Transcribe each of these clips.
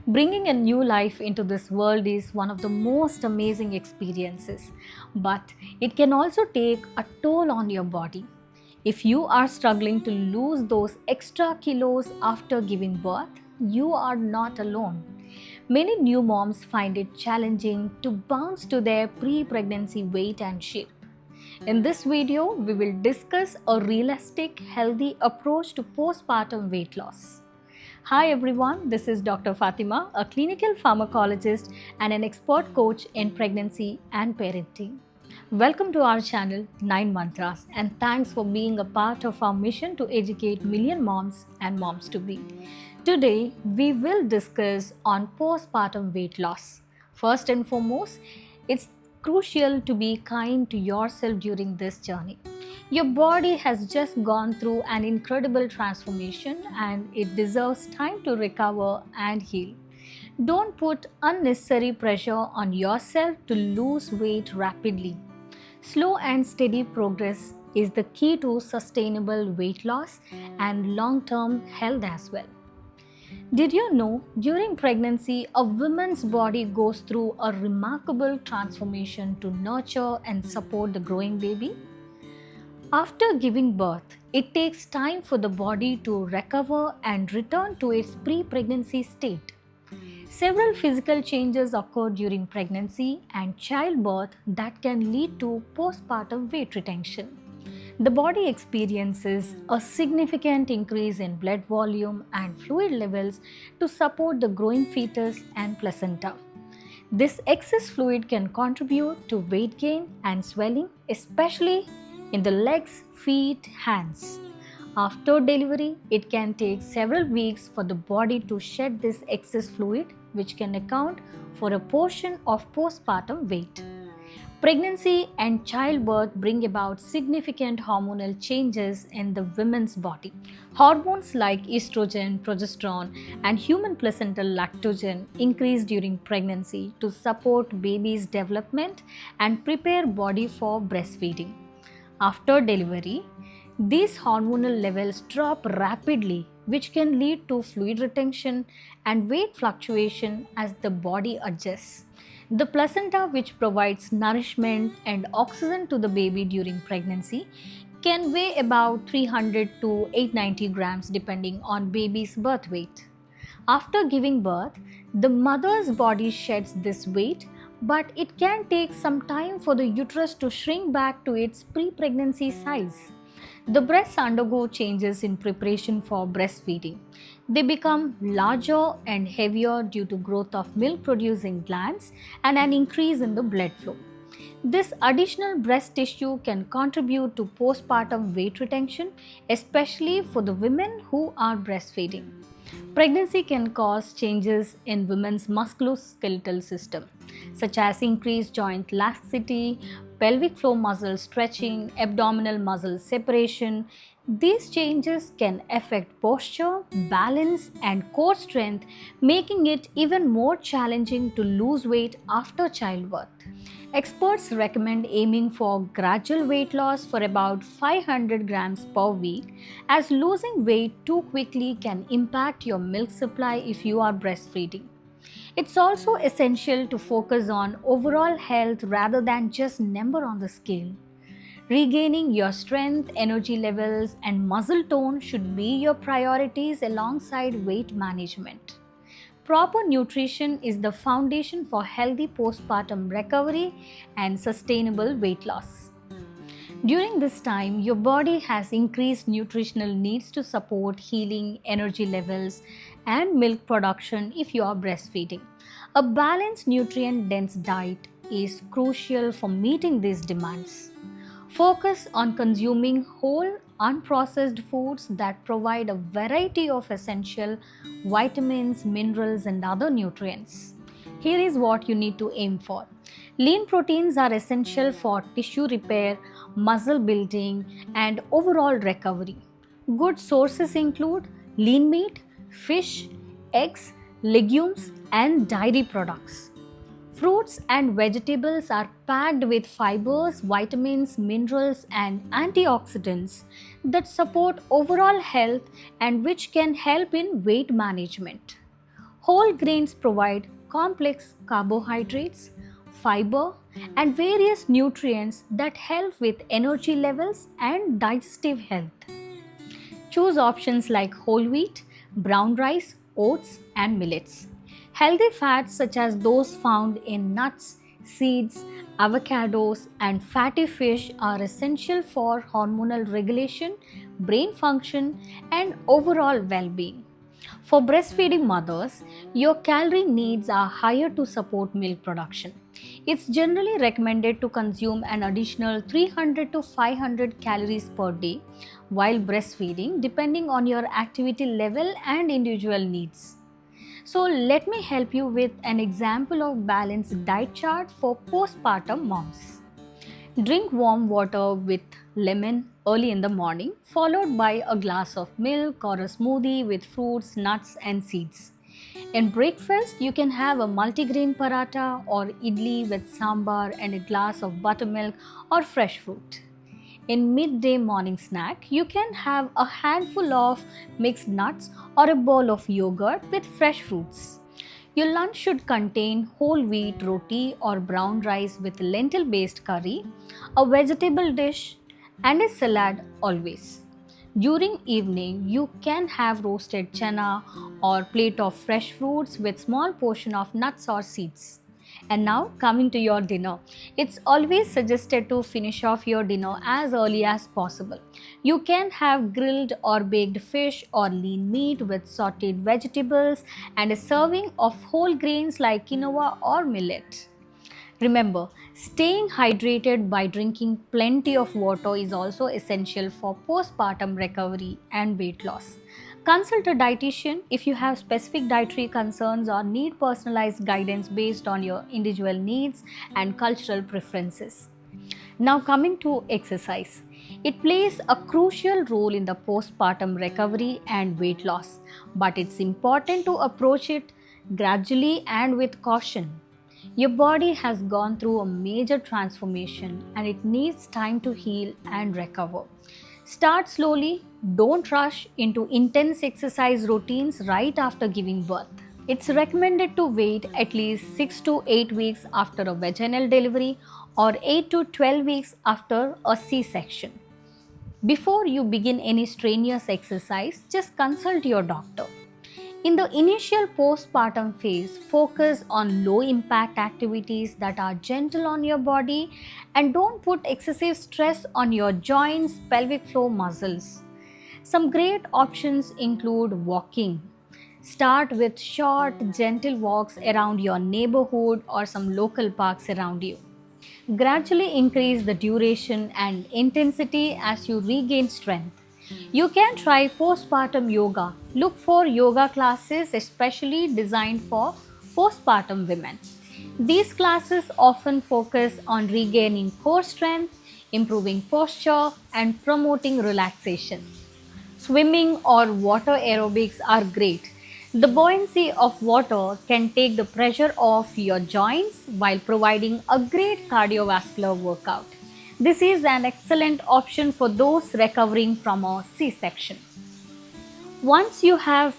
Bringing a new life into this world is one of the most amazing experiences, but it can also take a toll on your body. If you are struggling to lose those extra kilos after giving birth, you are not alone. Many new moms find it challenging to bounce to their pre pregnancy weight and shape. In this video, we will discuss a realistic, healthy approach to postpartum weight loss. Hi everyone, this is Dr. Fatima, a clinical pharmacologist and an expert coach in pregnancy and parenting. Welcome to our channel 9 Mantras and thanks for being a part of our mission to educate million moms and moms to be. Today we will discuss on postpartum weight loss. First and foremost, it's crucial to be kind to yourself during this journey. Your body has just gone through an incredible transformation and it deserves time to recover and heal. Don't put unnecessary pressure on yourself to lose weight rapidly. Slow and steady progress is the key to sustainable weight loss and long-term health as well. Did you know during pregnancy, a woman's body goes through a remarkable transformation to nurture and support the growing baby? After giving birth, it takes time for the body to recover and return to its pre-pregnancy state. Several physical changes occur during pregnancy and childbirth that can lead to postpartum weight retention. The body experiences a significant increase in blood volume and fluid levels to support the growing fetus and placenta. This excess fluid can contribute to weight gain and swelling, especially in the legs, feet, hands. After delivery, it can take several weeks for the body to shed this excess fluid, which can account for a portion of postpartum weight. Pregnancy and childbirth bring about significant hormonal changes in the woman's body. Hormones like estrogen, progesterone, and human placental lactogen increase during pregnancy to support baby's development and prepare body for breastfeeding. After delivery, these hormonal levels drop rapidly, which can lead to fluid retention and weight fluctuation as the body adjusts. The placenta, which provides nourishment and oxygen to the baby during pregnancy, can weigh about 300 to 890 grams depending on baby's birth weight. After giving birth, the mother's body sheds this weight, but it can take some time for the uterus to shrink back to its pre-pregnancy size. The breasts undergo changes in preparation for breastfeeding. They become larger and heavier due to growth of milk-producing glands and an increase in the blood flow. This additional breast tissue can contribute to postpartum weight retention, especially for the women who are breastfeeding. Pregnancy can cause changes in women's musculoskeletal system, such as increased joint laxity, pelvic floor muscle stretching, abdominal muscle separation. These changes can affect posture, balance, and core strength, making it even more challenging to lose weight after childbirth. Experts recommend aiming for gradual weight loss for about 500 grams per week, as losing weight too quickly can impact your milk supply if you are breastfeeding. It's also essential to focus on overall health rather than just number on the scale. Regaining your strength, energy levels, and muscle tone should be your priorities alongside weight management. Proper nutrition is the foundation for healthy postpartum recovery and sustainable weight loss. During this time, your body has increased nutritional needs to support healing, energy levels, and milk production if you are breastfeeding. A balanced, nutrient dense diet is crucial for meeting these demands. Focus on consuming whole, unprocessed foods that provide a variety of essential vitamins, minerals, and other nutrients. Here is what you need to aim for. Lean proteins are essential for tissue repair, muscle building, and overall recovery. Good sources include lean meat, fish, eggs, legumes, and dairy products. Fruits and vegetables are packed with fibers, vitamins, minerals, and antioxidants that support overall health and which can help in weight management. Whole grains provide complex carbohydrates, fiber, and various nutrients that help with energy levels and digestive health. Choose options like whole wheat, brown rice, oats, and millets. Healthy fats such as those found in nuts, seeds, avocados, and fatty fish are essential for hormonal regulation, brain function, and overall well being. For breastfeeding mothers, your calorie needs are higher to support milk production. It's generally recommended to consume an additional 300 to 500 calories per day while breastfeeding, depending on your activity level and individual needs. So, let me help you with an example of balanced diet chart for postpartum moms. Drink warm water with lemon early in the morning, followed by a glass of milk or a smoothie with fruits, nuts, and seeds. In breakfast, you can have a multigrain paratha or idli with sambar and a glass of buttermilk or fresh fruit. In midday morning snack, you can have a handful of mixed nuts or a bowl of yogurt with fresh fruits. Your lunch should contain whole wheat roti or brown rice with lentil based curry, a vegetable dish, and a salad always. During evening, you can have roasted chana or plate of fresh fruits with small portion of nuts or seeds. And now coming to your dinner, it's always suggested to finish off your dinner as early as possible. You can have grilled or baked fish or lean meat with sauteed vegetables and a serving of whole grains like quinoa or millet. Remember, staying hydrated by drinking plenty of water is also essential for postpartum recovery and weight loss. Consult a dietitian if you have specific dietary concerns or need personalized guidance based on your individual needs and cultural preferences. Now, coming to exercise, it plays a crucial role in the postpartum recovery and weight loss, but it's important to approach it gradually and with caution. Your body has gone through a major transformation and it needs time to heal and recover. Start slowly, don't rush into intense exercise routines right after giving birth. It's recommended to wait at least 6 to 8 weeks after a vaginal delivery or 8 to 12 weeks after a C section. Before you begin any strenuous exercise, just consult your doctor. In the initial postpartum phase, focus on low impact activities that are gentle on your body and don't put excessive stress on your joints, pelvic floor muscles. Some great options include walking. Start with short, gentle walks around your neighborhood or some local parks around you. Gradually increase the duration and intensity as you regain strength. You can try postpartum yoga. Look for yoga classes especially designed for postpartum women. These classes often focus on regaining core strength, improving posture, and promoting relaxation. Swimming or water aerobics are great. The buoyancy of water can take the pressure off your joints while providing a great cardiovascular workout. This is an excellent option for those recovering from a C section. Once you have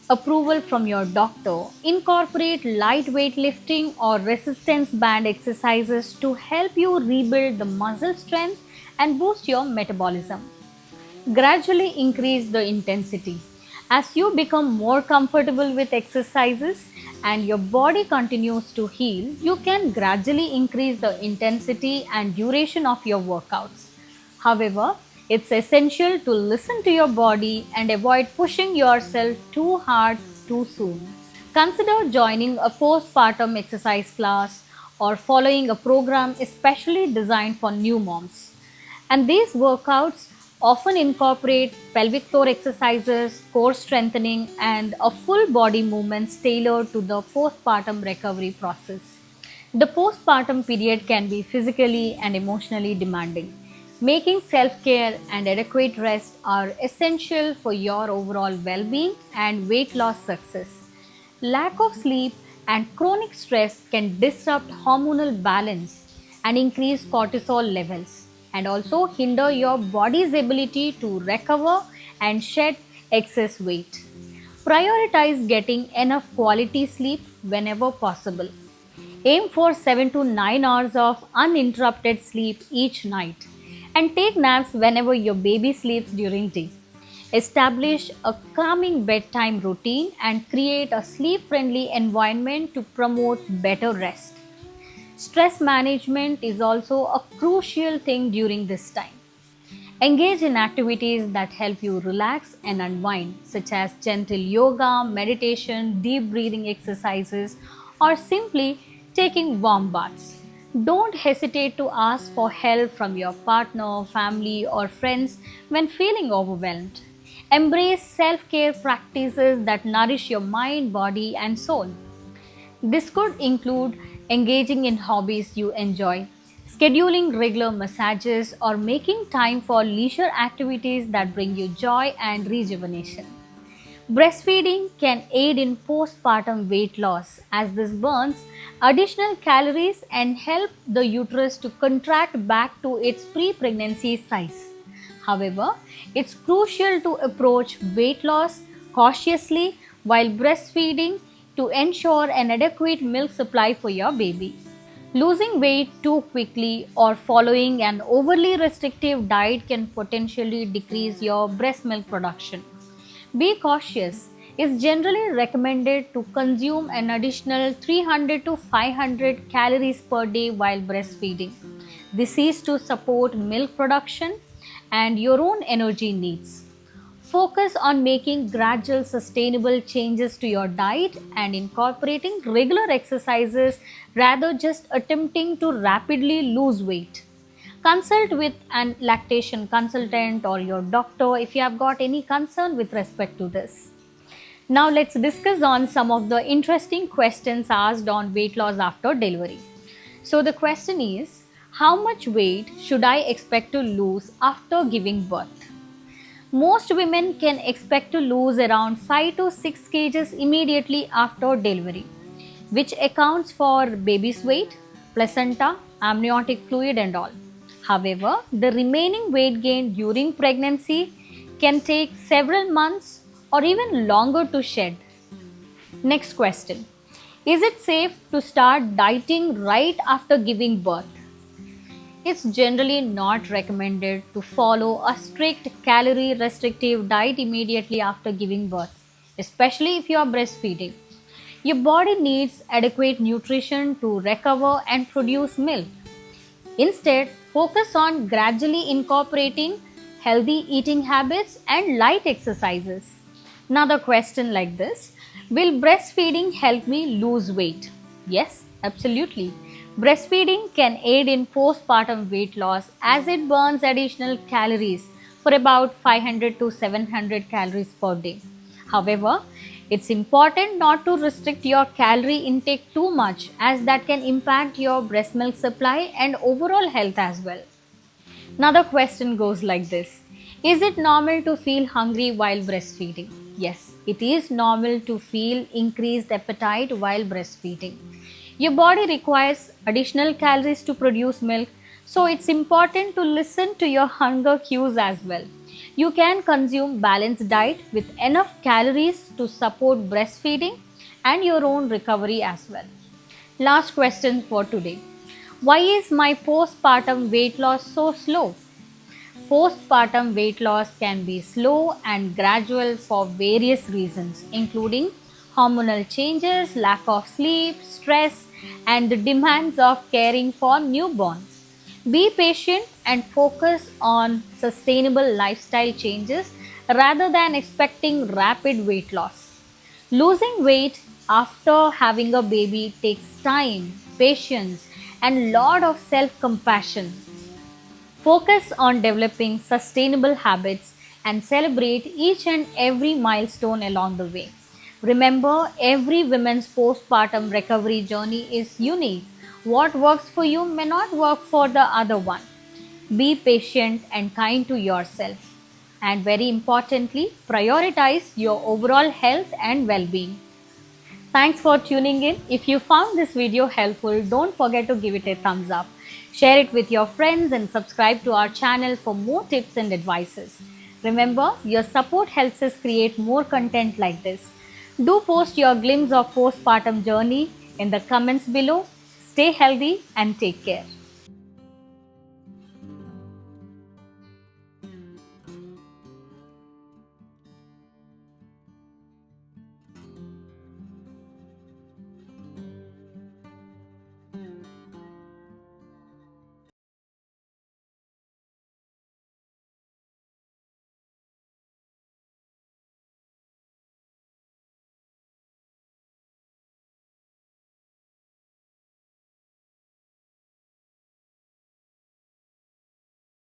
approval from your doctor, incorporate light weightlifting or resistance band exercises to help you rebuild the muscle strength and boost your metabolism. Gradually increase the intensity. As you become more comfortable with exercises and your body continues to heal, you can gradually increase the intensity and duration of your workouts. However, it's essential to listen to your body and avoid pushing yourself too hard too soon. Consider joining a postpartum exercise class or following a program especially designed for new moms. And these workouts often incorporate pelvic floor exercises, core strengthening, and a full body movements tailored to the postpartum recovery process. The postpartum period can be physically and emotionally demanding. Making self care and adequate rest are essential for your overall well being and weight loss success. Lack of sleep and chronic stress can disrupt hormonal balance and increase cortisol levels and also hinder your body's ability to recover and shed excess weight. Prioritize getting enough quality sleep whenever possible. Aim for 7 to 9 hours of uninterrupted sleep each night and take naps whenever your baby sleeps during day. Establish a calming bedtime routine and create a sleep-friendly environment to promote better rest. Stress management is also a crucial thing during this time. Engage in activities that help you relax and unwind, such as gentle yoga, meditation, deep breathing exercises, or simply taking warm baths. Don't hesitate to ask for help from your partner, family, or friends when feeling overwhelmed. Embrace self care practices that nourish your mind, body, and soul. This could include engaging in hobbies you enjoy, scheduling regular massages, or making time for leisure activities that bring you joy and rejuvenation. Breastfeeding can aid in postpartum weight loss as this burns additional calories and help the uterus to contract back to its pre-pregnancy size. However, it's crucial to approach weight loss cautiously while breastfeeding to ensure an adequate milk supply for your baby. Losing weight too quickly or following an overly restrictive diet can potentially decrease your breast milk production. Be cautious. It's generally recommended to consume an additional 300 to 500 calories per day while breastfeeding. This is to support milk production and your own energy needs. Focus on making gradual, sustainable changes to your diet and incorporating regular exercises rather just attempting to rapidly lose weight. Consult with an lactation consultant or your doctor if you have got any concern with respect to this. Now let's discuss on some of the interesting questions asked on weight loss after delivery. So the question is, how much weight should I expect to lose after giving birth? Most women can expect to lose around 5 to 6 kgs immediately after delivery, which accounts for baby's weight, placenta, amniotic fluid and all. However, the remaining weight gain during pregnancy can take several months or even longer to shed. Next question. Is it safe to start dieting right after giving birth? It's generally not recommended to follow a strict calorie restrictive diet immediately after giving birth, especially if you are breastfeeding. Your body needs adequate nutrition to recover and produce milk. Instead, focus on gradually incorporating healthy eating habits and light exercises. Another question like this. Will breastfeeding help me lose weight? Yes, absolutely. Breastfeeding can aid in postpartum weight loss as it burns additional calories for about 500 to 700 calories per day. However, it's important not to restrict your calorie intake too much as that can impact your breast milk supply and overall health as well. Another question goes like this. Is it normal to feel hungry while breastfeeding? Yes, it is normal to feel increased appetite while breastfeeding. Your body requires additional calories to produce milk, so it's important to listen to your hunger cues as well. You can consume balanced diet with enough calories to support breastfeeding and your own recovery as well. Last question for today. Why is my postpartum weight loss so slow? Postpartum weight loss can be slow and gradual for various reasons, including hormonal changes, lack of sleep, stress, and the demands of caring for newborn. Be patient and focus on sustainable lifestyle changes rather than expecting rapid weight loss. Losing weight after having a baby takes time, patience, and lot of self-compassion. Focus on developing sustainable habits and celebrate each and every milestone along the way. Remember, every woman's postpartum recovery journey is unique. What works for you may not work for the other one. Be patient and kind to yourself. And very importantly, prioritize your overall health and well-being. Thanks for tuning in. If you found this video helpful, don't forget to give it a thumbs up. Share it with your friends and subscribe to our channel for more tips and advices. Remember, your support helps us create more content like this. Do post your glimpse of postpartum journey in the comments below. Stay healthy and take care.